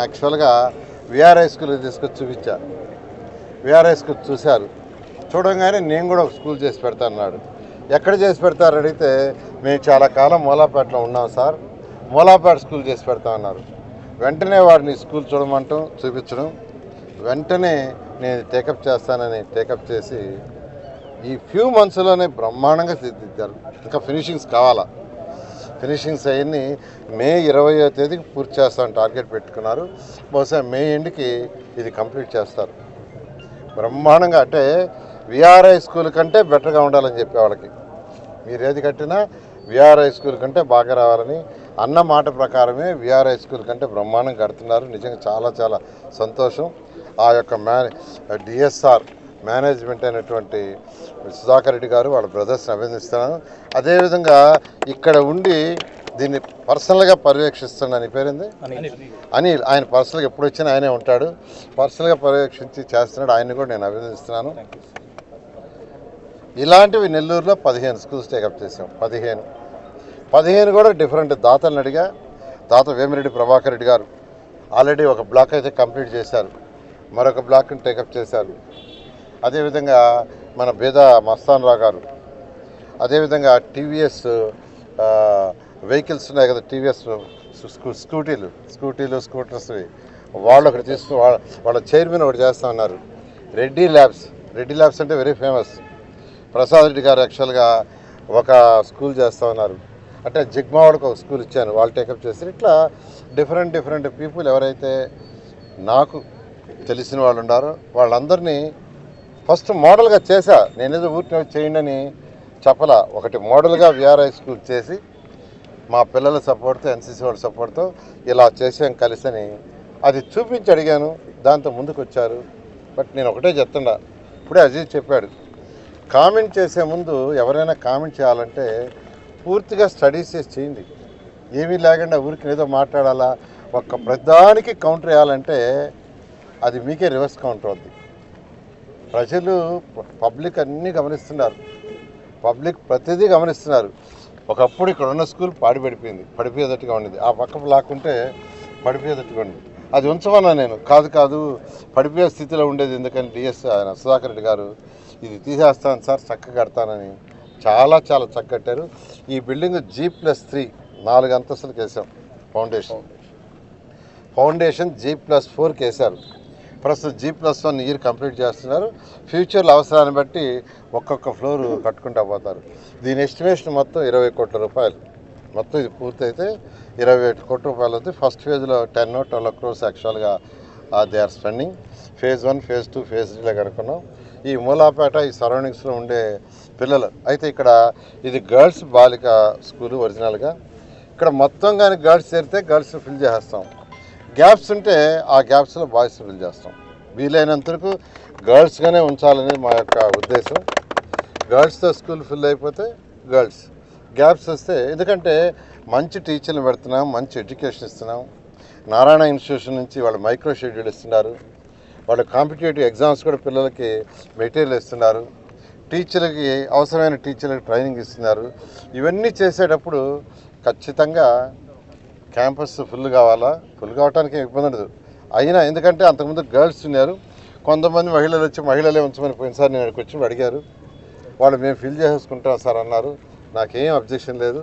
యాక్చువల్గా VRI school తీసుకొచ్చి చూపించా. విఆర్ఐ స్కూల్ చూశారు. చూడంగానే నేను కూడా ఒక స్కూల్ చేసి పెడతా అన్నాడు. ఎక్కడ చేసి పెడతారు అడిగితే మేము చాలా కాలం మూలాపేటలో ఉన్నాం సార్, మూలాపేట స్కూల్ చేసి పెడతా అన్నారు. వెంటనే వాడిని స్కూల్ చూడమంటాం, చూపించడం, వెంటనే నేను టేకప్ చేస్తానని టేకప్ చేసి ఈ ఫ్యూ మంత్స్లోనే బ్రహ్మాండంగా తీర్చిదిద్దారు. ఇంకా ఫినిషింగ్స్ కావాలా. ఫినిషింగ్స్ అవన్నీ మే 20వ తేదీకి పూర్తి చేస్తామని టార్గెట్ పెట్టుకున్నారు. బహుశా మే ఎండ్కి ఇది కంప్లీట్ చేస్తారు. బ్రహ్మాండంగా అంటే విఆర్ఐ స్కూల్ కంటే బెటర్గా ఉండాలని చెప్పే వాళ్ళకి మీరు ఏది కట్టినా విఆర్ఐ స్కూల్ కంటే బాగా రావాలని అన్న మాట ప్రకారమే విఆర్ఐ స్కూల్ కంటే బ్రహ్మాండం కడుతున్నారు. నిజంగా చాలా చాలా సంతోషం. ఆ యొక్క డిఎస్ఆర్ మేనేజ్మెంట్ అయినటువంటి సుధాకర్ రెడ్డి గారు వాళ్ళ బ్రదర్స్ని అభినందిస్తున్నాను. అదేవిధంగా ఇక్కడ ఉండి దీన్ని పర్సనల్గా పర్యవేక్షిస్తున్నాను. పేరుంది అనిల్. ఆయన పర్సనల్గా ఎప్పుడు వచ్చినా ఆయనే ఉంటాడు. పర్సనల్గా పర్యవేక్షించి చేస్తున్నాడు. ఆయన్ని కూడా నేను అభినందిస్తున్నాను. ఇలాంటివి నెల్లూరులో 15 స్కూల్స్ టేకప్ చేసాం. 15 కూడా డిఫరెంట్. దాతలను అడిగా. దాత వేమిరెడ్డి ప్రభాకర్ రెడ్డి గారు ఆల్రెడీ ఒక బ్లాక్ అయితే కంప్లీట్ చేశారు, మరొక బ్లాక్ని టేకప్ చేశారు. అదేవిధంగా మన బేదా మస్తాన్ రావు గారు, అదేవిధంగా టీవీఎస్ వెహికల్స్ ఉన్నాయి కదా, టీవీఎస్ స్కూటీలు స్కూటర్స్, వాళ్ళు ఒకటి తీసుకుని వాళ్ళ చైర్మన్ ఒకటి చేస్తా ఉన్నారు. రెడ్డి ల్యాబ్స్ అంటే వెరీ ఫేమస్. ప్రసాద్ రెడ్డి గారు యాక్చువల్గా ఒక స్కూల్ చేస్తూ ఉన్నారు. అంటే జిగ్మావాడకు ఒక స్కూల్ ఇచ్చాను, వాళ్ళు టేకప్ చేస్తారు. ఇట్లా డిఫరెంట్ పీపుల్ ఎవరైతే నాకు తెలిసిన వాళ్ళు ఉన్నారో వాళ్ళందరినీ ఫస్ట్ మోడల్గా చేశా. నేనేదో ఊరికి చేయండి అని చెప్పలా. ఒకటి మోడల్గా విఆర్ఐ స్కూల్ చేసి మా పిల్లల సపోర్ట్తో, ఎన్సీసీ వాళ్ళ సపోర్ట్తో ఇలా చేసాం కలిసి అని అది చూపించి అడిగాను. దాంతో ముందుకు వచ్చారు. బట్ నేను ఒకటే చెప్తున్నా, ఇప్పుడే అజీజ్ చెప్పాడు, కామెంట్ చేసే ముందు ఎవరైనా కామెంట్ చేయాలంటే పూర్తిగా స్టడీస్ చేసి చేయండి. ఏమీ లేకుండా ఊరికి ఏదో మాట్లాడాలా, ఒక్క ప్రధానికి కౌంటర్ వేయాలంటే అది మీకే రివర్స్ కౌంటర్ అవుద్ది. ప్రజలు పబ్లిక్ అన్నీ గమనిస్తున్నారు, పబ్లిక్ ప్రతిదీ గమనిస్తున్నారు. ఒకప్పుడు ఇక్కడ ఉన్న స్కూల్ పడిపోయేటట్టుగా ఉండేది. ఆ పక్క లాక్కుంటే పడిపోయేటట్టుగా ఉండేది. అది ఉంచమన్నా నేను. కాదు పడిపోయే స్థితిలో ఉండేది ఎందుకని డిఎస్ ఆయన సుధాకర్ రెడ్డి గారు ఇది తీసేస్తాను సార్, చక్కగా కడతానని చాలా చక్కగా కట్టారు. ఈ బిల్డింగ్ G+3 4 అంతస్తులకు వేసాం. ఫౌండేషన్ G+4కి వేశారు. ప్రస్తుతం G+1 ఇయర్ కంప్లీట్ చేస్తున్నారు. ఫ్యూచర్లో అవసరాన్ని బట్టి ఒక్కొక్క ఫ్లోర్ కట్టుకుంటూ పోతారు. దీని ఎస్టిమేషన్ మొత్తం 20 కోట్ల రూపాయలు. మొత్తం ఇది పూర్తయితే 21 కోట్ల రూపాయలు అవుతుంది. ఫస్ట్ ఫేజ్లో 10-12 crores యాక్చువల్గా they are spending. Phase 1, phase 2, phase 3లో కనుక్కున్నాం. ఈ మూలాపేట ఈ సరౌండింగ్స్లో ఉండే పిల్లలు అయితే ఇక్కడ ఇది గర్ల్స్ బాలిక స్కూలు ఒరిజినల్గా. ఇక్కడ మొత్తం కానీ గర్ల్స్ చేరితే గర్ల్స్ ఫిల్ చేసేస్తాం. గ్యాప్స్ ఉంటే ఆ గ్యాప్స్లో బాయ్స్ ఫిల్ చేస్తాం. వీలైనంతవరకు గర్ల్స్గానే ఉంచాలనేది మా యొక్క ఉద్దేశం. గర్ల్స్తో స్కూల్ ఫిల్ అయిపోతే గర్ల్స్, గ్యాప్స్ వస్తే, ఎందుకంటే మంచి టీచర్లు పెడుతున్నాం, మంచి ఎడ్యుకేషన్ ఇస్తున్నాం. నారాయణ ఇన్స్టిట్యూషన్ నుంచి వాళ్ళు మైక్రో షెడ్యూల్ ఇస్తున్నారు. వాళ్ళు కాంపిటేటివ్ ఎగ్జామ్స్ కూడా పిల్లలకి మెటీరియల్ ఇస్తున్నారు. టీచర్లకి అవసరమైన టీచర్లకి ట్రైనింగ్ ఇస్తున్నారు. ఇవన్నీ చేసేటప్పుడు ఖచ్చితంగా క్యాంపస్ ఫుల్ కావాలా. ఫుల్ కావడానికి ఇబ్బంది ఉండదు. అయినా ఎందుకంటే అంతకుముందు గర్ల్స్ ఉన్నారు, కొంతమంది మహిళలు వచ్చి మహిళలే ఉంచమని పోయినసారి నేను వచ్చి అడిగారు. వాళ్ళు మేము ఫిల్ చేసేసుకుంటాం సార్ అన్నారు. నాకేం అబ్జెక్షన్ లేదు.